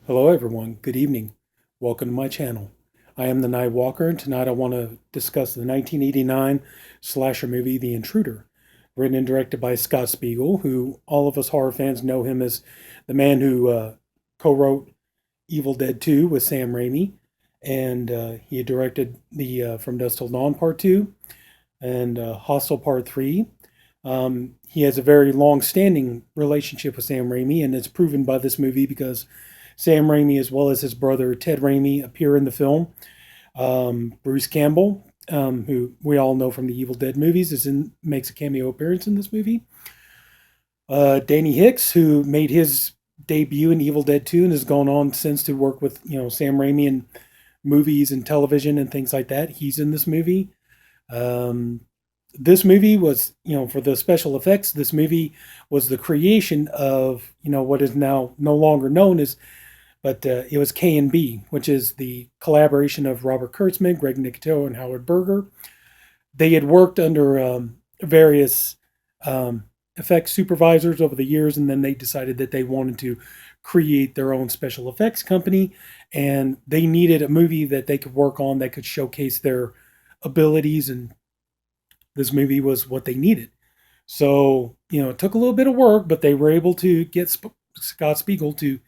Hello everyone, good evening. Welcome to my channel. I am the Night Walker, and tonight I want to discuss the 1989 slasher movie The Intruder, written and directed by Scott Spiegel, who all of us horror fans know him as the man who co-wrote Evil Dead 2 with Sam Raimi, and he directed the From Dusk Till Dawn Part 2 and Hostel Part 3. He has a very long-standing relationship with Sam Raimi, and it's proven by this movie because Sam Raimi, as well as his brother Ted Raimi, appear in the film. Bruce Campbell, who we all know from the Evil Dead movies, makes a cameo appearance in this movie. Danny Hicks, who made his debut in Evil Dead 2 and has gone on since to work with Sam Raimi in movies and television and things like that. He's in this movie. This movie was, for the special effects, this movie was the creation of, what is now no longer known as, but it was K&B, which is the collaboration of Robert Kurtzman, Greg Nicotero, and Howard Berger. They had worked under various effects supervisors over the years, and then they decided that they wanted to create their own special effects company, and they needed a movie that they could work on that could showcase their abilities, and this movie was what they needed. So, it took a little bit of work, but they were able to get Scott Spiegel to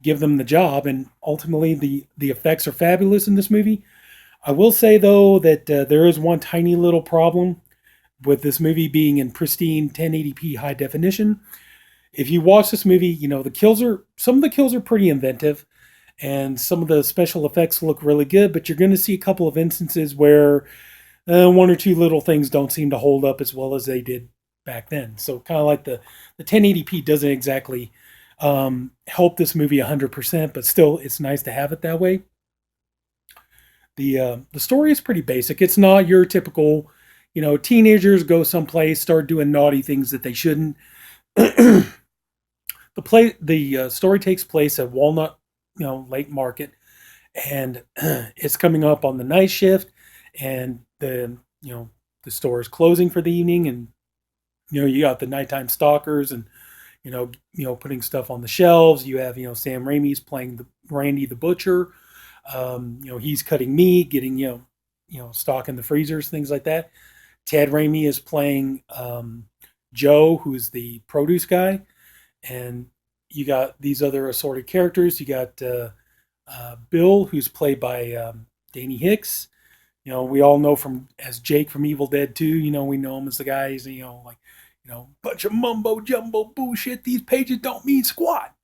give them the job, and ultimately the effects are fabulous in this movie. I will say, though, that there is one tiny little problem with this movie being in pristine 1080p high definition. If you watch this movie, some of the kills are pretty inventive, and some of the special effects look really good, but you're going to see a couple of instances where one or two little things don't seem to hold up as well as they did back then. So kind of like the 1080p doesn't exactly help this movie 100%, but still it's nice to have it that way. The story is pretty basic. It's not your typical, teenagers go someplace, start doing naughty things that they shouldn't. The story takes place at Walnut, Lake Market, and it's coming up on the night shift, and the store is closing for the evening, and you got the nighttime stalkers, and putting stuff on the shelves. You have Sam Raimi's playing the Randy the Butcher. He's cutting meat, getting stock in the freezers, things like that. Ted Raimi is playing Joe, who's the produce guy, and you got these other assorted characters. You got Bill, who's played by Danny Hicks. We all know as Jake from Evil Dead 2. We know him as the guy. He's bunch of mumbo jumbo bullshit. These pages don't mean squat.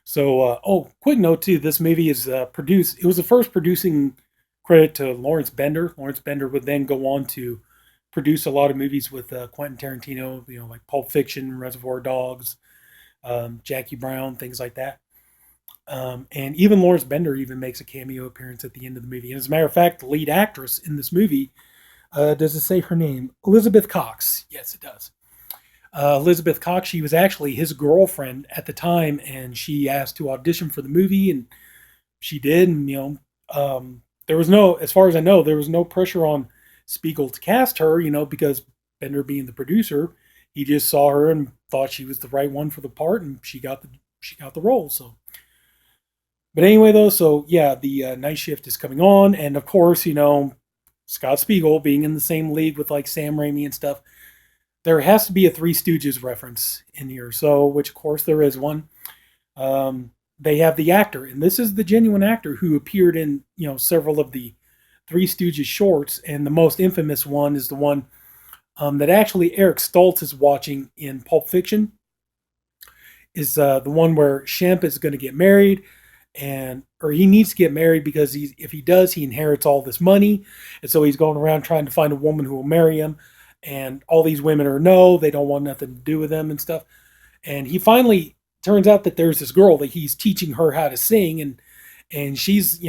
So, quick note too. This movie is produced. It was the first producing credit to Lawrence Bender. Lawrence Bender would then go on to produce a lot of movies with Quentin Tarantino. Like Pulp Fiction, Reservoir Dogs, Jackie Brown, things like that. And even Lawrence Bender even makes a cameo appearance at the end of the movie. And as a matter of fact, the lead actress in this movie, does it say her name? Elizabeth Cox. Yes, it does. Elizabeth Cox, she was actually his girlfriend at the time, and she asked to audition for the movie, and she did. And, there was no, as far as I know, there was no pressure on Spiegel to cast her, because Bender being the producer, he just saw her and thought she was the right one for the part, and she got the role. So, but anyway, though, so yeah, the night shift is coming on, and of course, Scott Spiegel being in the same league with like Sam Raimi and stuff, there has to be a Three Stooges reference in here. So, which of course there is one. They have the actor, and this is the genuine actor who appeared in several of the Three Stooges shorts, and the most infamous one is the one that actually Eric Stoltz is watching in Pulp Fiction. Is the one where Shemp is going to get married, or he needs to get married because if he does, he inherits all this money, and so he's going around trying to find a woman who will marry him, and all these women are no, they don't want nothing to do with him and stuff, and he finally turns out that there's this girl that he's teaching her how to sing, and she's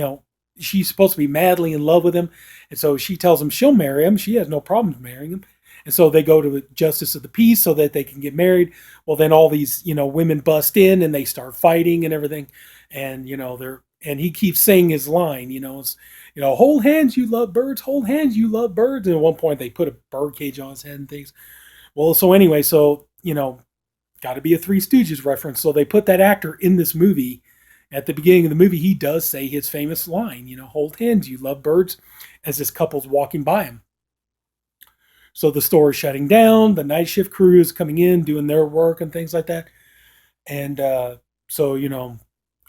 she's supposed to be madly in love with him, and so she tells him she'll marry him, she has no problem marrying him. And so they go to the justice of the peace so that they can get married. Well, then all these, women bust in and they start fighting and everything. And, and he keeps saying his line, it's, hold hands, you love birds, hold hands, you love birds. And at one point they put a bird cage on his head and things. Well, so anyway, got to be a Three Stooges reference. So they put that actor in this movie At the beginning of the movie, he does say his famous line, hold hands, you love birds, as this couple's walking by him. So the store is shutting down. The night shift crew is coming in, doing their work and things like that. And so,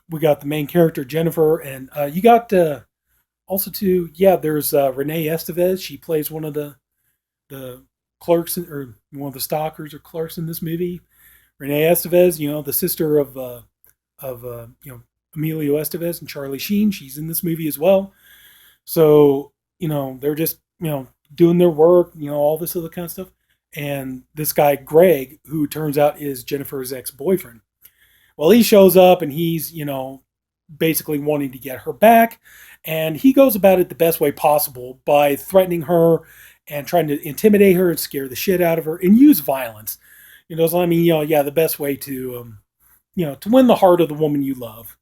we got the main character, Jennifer, and you got also too, yeah, there's Renee Estevez. She plays one of the clerks or one of the stalkers or clerks in this movie. Renee Estevez, the sister of Emilio Estevez and Charlie Sheen. She's in this movie as well. So they're just doing their work, all this other kind of stuff. And this guy Greg, who turns out is Jennifer's ex-boyfriend. Well, he shows up and he's basically wanting to get her back, and he goes about it the best way possible by threatening her and trying to intimidate her and scare the shit out of her and use violence. So I mean, yeah, the best way to to win the heart of the woman you love.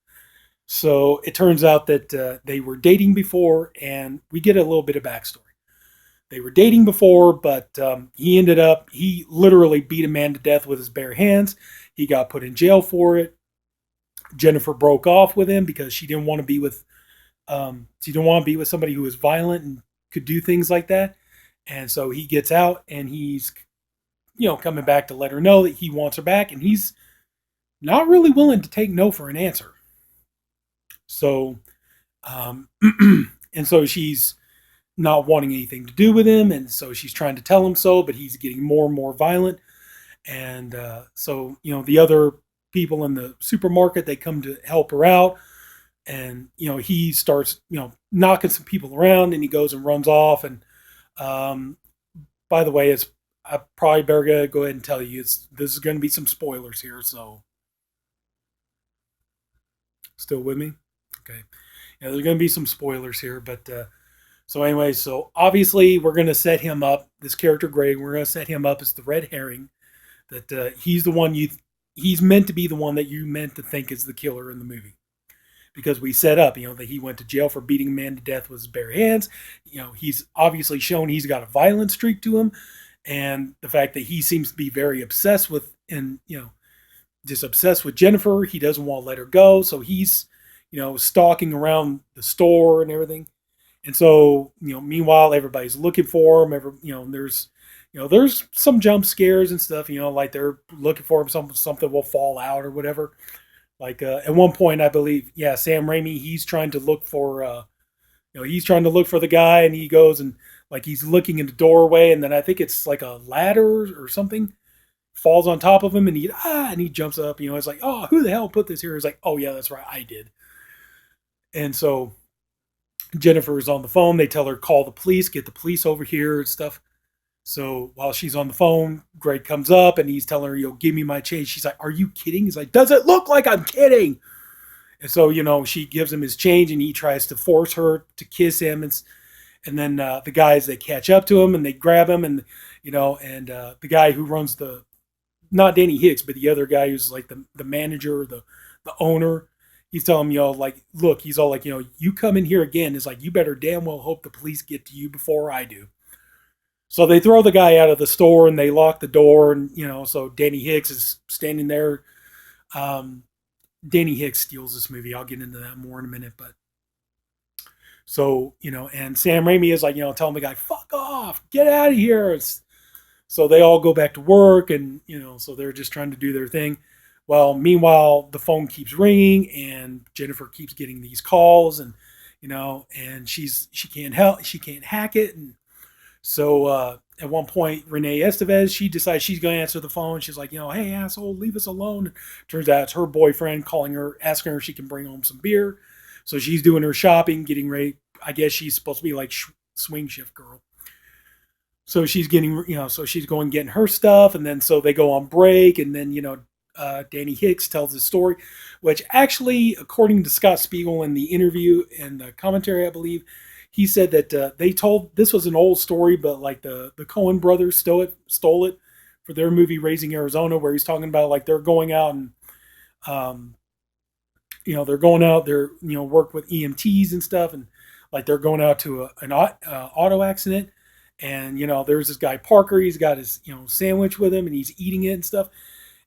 So it turns out that they were dating before, and we get a little bit of backstory. They were dating before, but he literally beat a man to death with his bare hands. He got put in jail for it. Jennifer broke off with him because she didn't want to be with somebody who was violent and could do things like that. And so he gets out and he's, coming back to let her know that he wants her back, and he's not really willing to take no for an answer. So, and so she's not wanting anything to do with him, and so she's trying to tell him so, but he's getting more and more violent. And so the other people in the supermarket, they come to help her out, and he starts knocking some people around, and he goes and runs off. And by the way, I probably better go ahead and tell you this is going to be some spoilers here, so still with me? Okay. Yeah, there's going to be some spoilers here, but so anyway, so obviously we're going to set him up, this character Greg, we're going to set him up as the red herring, that he's the one he's meant to be the one that you meant to think is the killer in the movie. Because we set up, that he went to jail for beating a man to death with his bare hands. He's obviously shown he's got a violent streak to him, and the fact that he seems to be very obsessed with, and just obsessed with Jennifer. He doesn't want to let her go, so he's stalking around the store and everything. And so meanwhile everybody's looking for him. There's some jump scares and stuff. Like they're looking for him. Something will fall out or whatever. Like at one point, I believe, yeah, Sam Raimi, he's trying to look for the guy, and he goes and like he's looking in the doorway, and then I think it's like a ladder or something falls on top of him, and he jumps up. It's like, oh, who the hell put this here? It's like, oh yeah, that's right, I did. And so Jennifer is on the phone. They tell her, call the police, get the police over here and stuff. So while she's on the phone, Greg comes up and he's telling her, give me my change. She's like, are you kidding? He's like, does it look like I'm kidding? And so, she gives him his change, and he tries to force her to kiss him. And then the guys, they catch up to him and they grab him, and, the guy who runs not Danny Hicks, but the other guy who's like the manager, the owner, he's telling him, like, look, he's all like, you come in here again. It's like, you better damn well hope the police get to you before I do. So they throw the guy out of the store and they lock the door, and so Danny Hicks is standing there. Danny Hicks steals this movie. I'll get into that more in a minute, but so and Sam Raimi is like telling the guy, "Fuck off, get out of here." So they all go back to work, and so they're just trying to do their thing. Well, meanwhile, the phone keeps ringing, and Jennifer keeps getting these calls, and and she can't hack it, and so at one point, Renee Estevez, she decides she's going to answer the phone. She's like, hey, asshole, leave us alone. Turns out it's her boyfriend calling her, asking her if she can bring home some beer. So she's doing her shopping, getting ready. I guess she's supposed to be like swing shift girl. So she's getting, so she's going getting her stuff. And then so they go on break. And then, Danny Hicks tells his story, which actually, according to Scott Spiegel in the interview and the commentary, I believe, he said that they told this was an old story, but like the Coen brothers stole it for their movie Raising Arizona, where he's talking about like they're going out and they're work with EMTs and stuff, and like they're going out to an auto accident, and there's this guy Parker, he's got his sandwich with him and he's eating it and stuff,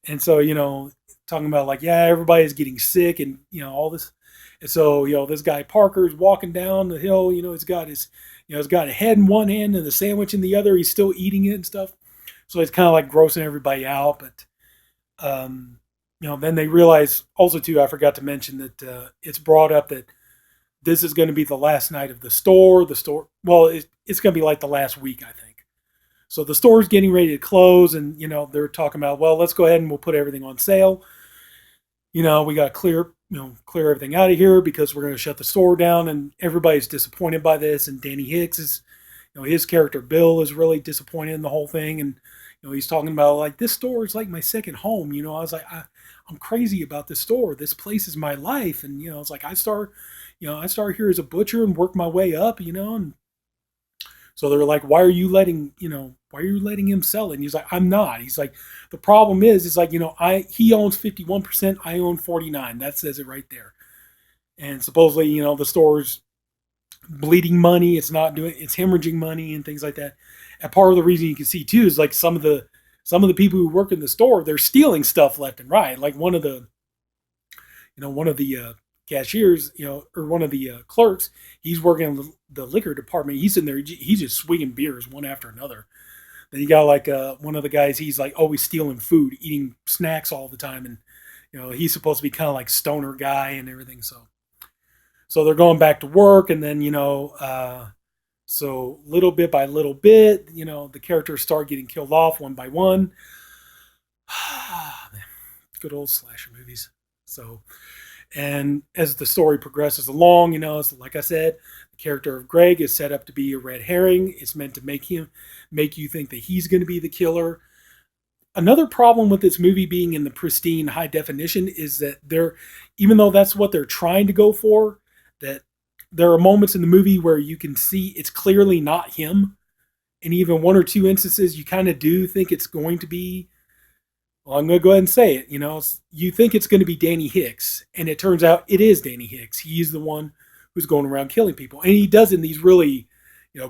and so talking about like, yeah, everybody's getting sick and all this. And so this guy Parker's walking down the hill. He's got his he's got a head in one hand and the sandwich in the other. He's still eating it and stuff. So it's kind of like grossing everybody out. But then they realize also too. I forgot to mention that it's brought up that this is going to be the last night of the store. Well, it's going to be like the last week, I think. So the store's getting ready to close, and they're talking about, well, let's go ahead and we'll put everything on sale. We got to clear everything out of here because we're going to shut the store down, and everybody's disappointed by this. And Danny Hicks is, his character Bill is really disappointed in the whole thing, and he's talking about like this store is like my second home. I was like, I'm crazy about this store. This place is my life, and it's like I start here as a butcher and work my way up, and so they're like, why are you letting him sell it? And he's like, I'm not. He's like, the problem is like, he owns 51%, I own 49. That says it right there. And supposedly, the store's bleeding money. It's hemorrhaging money and things like that. And part of the reason you can see too is like some of the people who work in the store, they're stealing stuff left and right. Like one of the cashiers, or one of the clerks, he's working in the liquor department. He's in there, he's just swinging beers one after another. Then you got like one of the guys, he's like always stealing food, eating snacks all the time, and he's supposed to be kind of like stoner guy and everything. So they're going back to work, and then so little bit by little bit, the characters start getting killed off one by one. Good old slasher movies. So. And as the story progresses along, like I said, the character of Greg is set up to be a red herring. It's meant to make you think that he's going to be the killer. Another problem with this movie being in the pristine high definition is that even though that's what they're trying to go for, that there are moments in the movie where you can see it's clearly not him. And even one or two instances, you kind of do think it's going to be. Well, I'm going to go ahead and say it. You think it's going to be Danny Hicks, and it turns out it is Danny Hicks. He's the one who's going around killing people, and he does it in these really,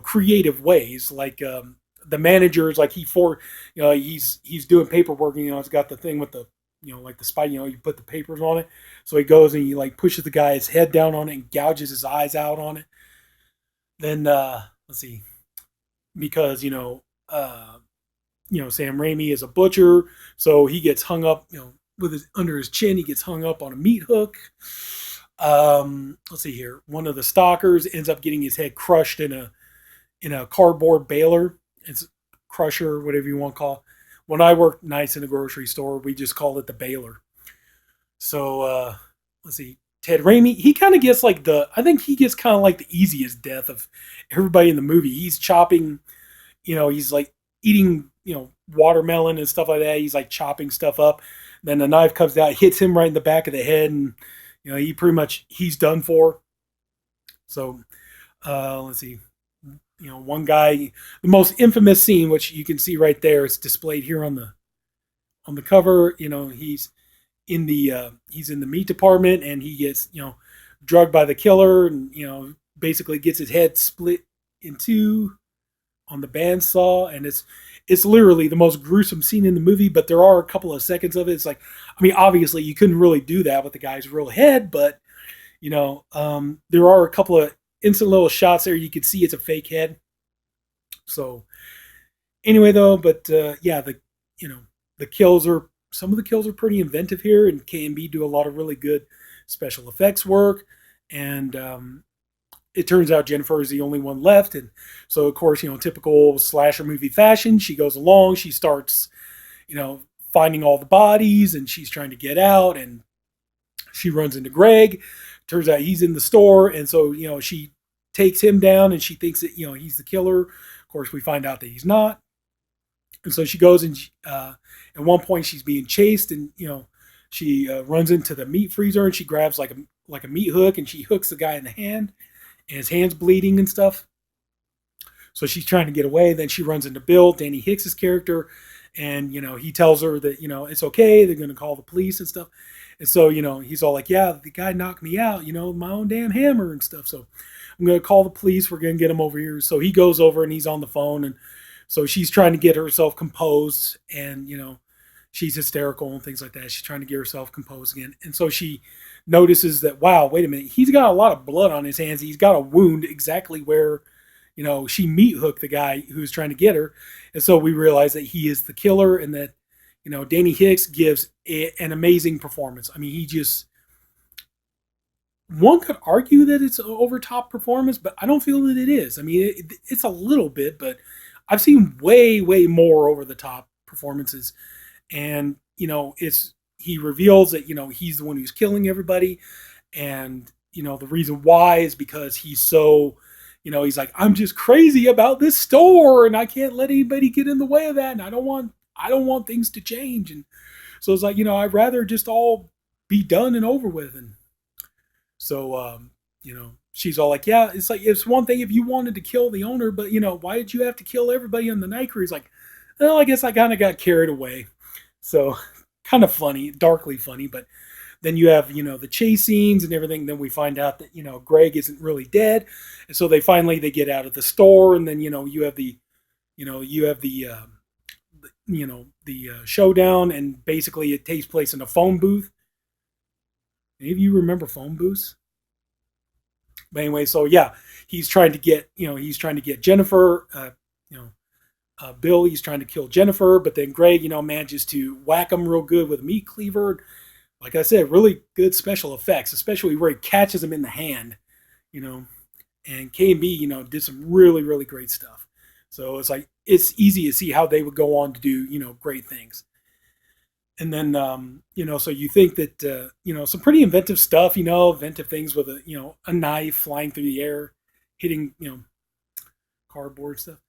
creative ways. Like the manager is like he's doing paperwork, and he's got the thing with the like the spike. You put the papers on it, so he goes and he like pushes the guy's head down on it and gouges his eyes out on it. Then let's see, because Sam Raimi is a butcher, so he gets hung up, with under his chin, he gets hung up on a meat hook. Let's see here. One of the stalkers ends up getting his head crushed in a cardboard baler. It's crusher, whatever you want to call it. When I worked nights in a grocery store, we just called it the baler. So let's see. Ted Raimi, he kind of gets like I think he gets kind of like the easiest death of everybody in the movie. He's chopping, he's like eating, watermelon and stuff like that. He's like chopping stuff up. Then the knife comes out, hits him right in the back of the head, and he's done for. So let's see. One guy, the most infamous scene, which you can see right there, it's displayed here on the cover. He's in the meat department, and he gets drugged by the killer, and basically gets his head split in two on the bandsaw, and it's literally the most gruesome scene in the movie, but there are a couple of seconds of it. It's like, obviously you couldn't really do that with the guy's real head, but there are a couple of instant little shots there. You could see it's a fake head. So anyway, though, but yeah, some of the kills are pretty inventive here, and KMB do a lot of really good special effects work, and it turns out Jennifer is the only one left. And so, of course, typical slasher movie fashion, she goes along, she starts, finding all the bodies, and she's trying to get out, and she runs into Greg. Turns out he's in the store, and so, she takes him down, and she thinks that, he's the killer. Of course, we find out that he's not. And so she goes, and at one point she's being chased, and, she runs into the meat freezer, and she grabs like a meat hook, and she hooks the guy in the hand, and his hand's bleeding and stuff. So she's trying to get away. Then she runs into Bill, Danny Hicks's character, and he tells her that it's okay. They're going to call the police and stuff. And so he's all like, "Yeah, the guy knocked me out. My own damn hammer and stuff. So I'm going to call the police. We're going to get him over here." So he goes over and he's on the phone, and so she's trying to get herself composed, and she's hysterical and things like that. She's trying to get herself composed again. And so she notices that, wow, wait a minute, he's got a lot of blood on his hands. He's got a wound exactly where, she meat hooked the guy who was trying to get her. And so we realize that he is the killer and that, Danny Hicks gives an amazing performance. I mean, he just, one could argue that it's an over top performance, but I don't feel that it is. I mean, it's a little bit, but I've seen way, way more over the top performances. And, it's, he reveals that, he's the one who's killing everybody. And, the reason why is because he's so, he's like, I'm just crazy about this store and I can't let anybody get in the way of that. And I don't want things to change. And so it's like, I'd rather just all be done and over with. And so, she's all like, yeah, it's like, it's one thing if you wanted to kill the owner, but, why did you have to kill everybody on the night crew? He's like, well, I guess I kind of got carried away. So kind of funny, darkly funny, but then you have, the chase scenes and everything. Then we find out that, Greg isn't really dead. And so they get out of the store. And then, you have the, showdown. And basically it takes place in a phone booth. Any of you remember phone booths? But anyway, so yeah, he's trying to get Jennifer, Bill, he's trying to kill Jennifer, but then Greg, manages to whack him real good with a meat cleaver. Like I said, really good special effects, especially where he catches him in the hand, you know. And K&B, did some really, really great stuff. So it's like, it's easy to see how they would go on to do, great things. And then, so you think that, some pretty inventive stuff, inventive things with a knife flying through the air, hitting, cardboard stuff.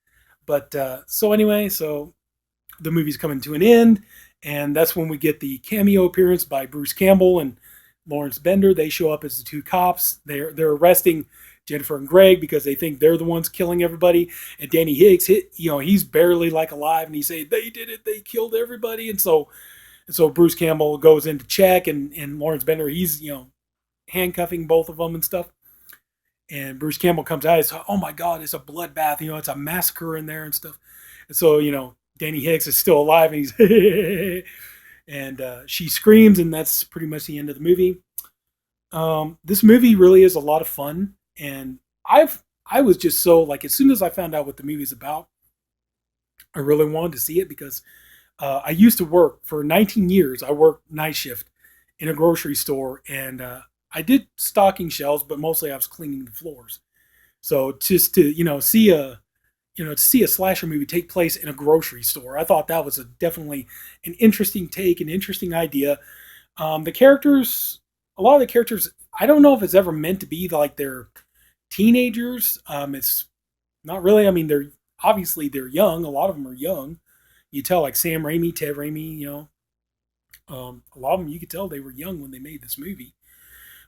But so anyway, so the movie's coming to an end, and that's when we get the cameo appearance by Bruce Campbell and Lawrence Bender. They show up as the two cops. They're arresting Jennifer and Greg because they think they're the ones killing everybody. And Danny Hicks, he's barely like alive, and he say they did it, they killed everybody. And so Bruce Campbell goes in to check, and Lawrence Bender, he's handcuffing both of them and stuff. And Bruce Campbell comes out. It's, oh my God, it's a bloodbath. It's a massacre in there and stuff. And so, Danny Hicks is still alive, and he's and she screams, and that's pretty much the end of the movie. This movie really is a lot of fun, and I was just so like, as soon as I found out what the movie's about, I really wanted to see it because I used to work for 19 years. I worked night shift in a grocery store, and I did stocking shelves, but mostly I was cleaning the floors. So just to see a slasher movie take place in a grocery store, I thought that was definitely an interesting take, an interesting idea. The characters, a lot of the characters, I don't know if it's ever meant to be like they're teenagers. It's not really. I mean, they're young. A lot of them are young. You tell, like Sam Raimi, Ted Raimi, a lot of them, you could tell they were young when they made this movie.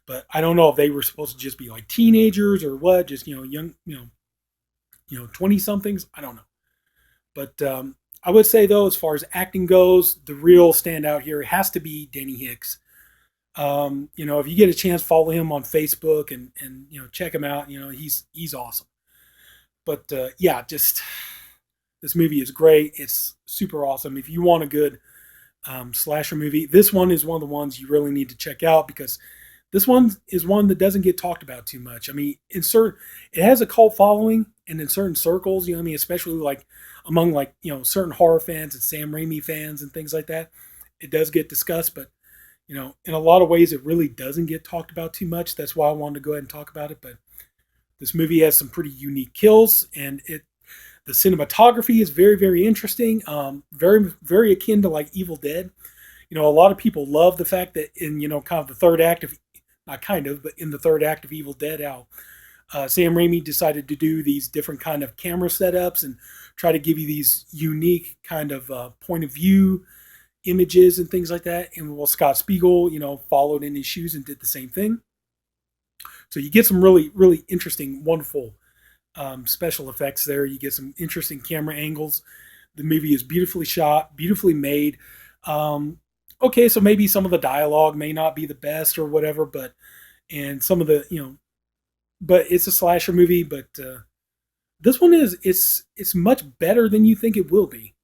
But I don't know if they were supposed to just be like teenagers or what, just, young, 20 somethings. I don't know. But I would say, though, as far as acting goes, the real standout here has to be Danny Hicks. If you get a chance, follow him on Facebook and check him out. He's awesome. But yeah, just this movie is great. It's super awesome. If you want a good slasher movie, this one is one of the ones you really need to check out because this one is one that doesn't get talked about too much. I mean, it has a cult following, and in certain circles, especially like among certain horror fans and Sam Raimi fans and things like that, it does get discussed. But in a lot of ways, it really doesn't get talked about too much. That's why I wanted to go ahead and talk about it. But this movie has some pretty unique kills, and the cinematography is very, very interesting. Very, very akin to like Evil Dead. A lot of people love the fact that in kind of the third act of, not kind of, but in the third act of Evil Dead, how Sam Raimi decided to do these different kind of camera setups and try to give you these unique kind of point of view images and things like that. And well, Scott Spiegel, followed in his shoes and did the same thing. So you get some really, really interesting, wonderful special effects there. You get some interesting camera angles. The movie is beautifully shot, beautifully made. Okay, so maybe some of the dialogue may not be the best or whatever, and some of the, but it's a slasher movie, but this one it's much better than you think it will be.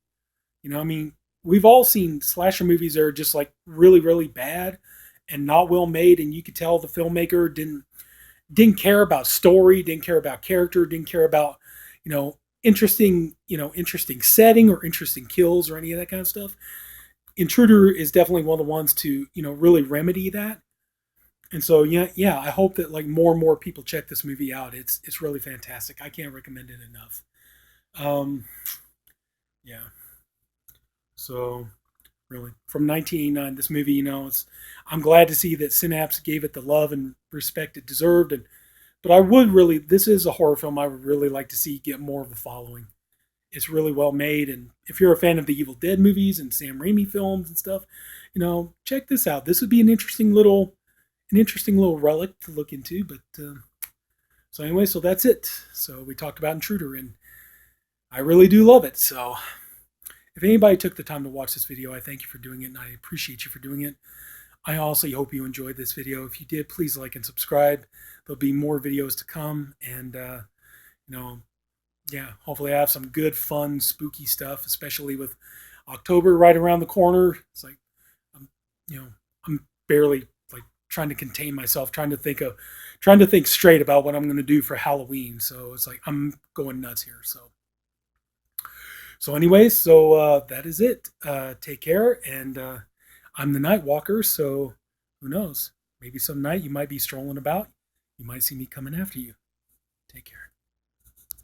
I mean, we've all seen slasher movies that are just like really, really bad and not well made, and you could tell the filmmaker didn't care about story, didn't care about character, didn't care about, interesting setting or interesting kills or any of that kind of stuff. Intruder is definitely one of the ones to, really remedy that. And so yeah, I hope that like more and more people check this movie out. It's really fantastic. I can't recommend it enough. Um, yeah. So really, from 1989, this movie, I'm glad to see that Synapse gave it the love and respect it deserved. And but I would really, this is a horror film I would really like to see get more of a following. It's really well made, and if you're a fan of the Evil Dead movies and Sam Raimi films and stuff, check this out. This would be an interesting little relic to look into. But so anyway, so that's it. So we talked about Intruder, and I really do love it. So if anybody took the time to watch this video, I thank you for doing it, and I appreciate you for doing it. I also hope you enjoyed this video. If you did, please like and subscribe. There'll be more videos to come, and yeah, hopefully I have some good, fun, spooky stuff, especially with October right around the corner. It's like I'm, I'm barely like trying to contain myself, trying to think straight about what I'm going to do for Halloween. So it's like I'm going nuts here. So anyways, so that is it. Take care, and I'm the Night Walker, so who knows? Maybe some night you might be strolling about. You might see me coming after you. Take care.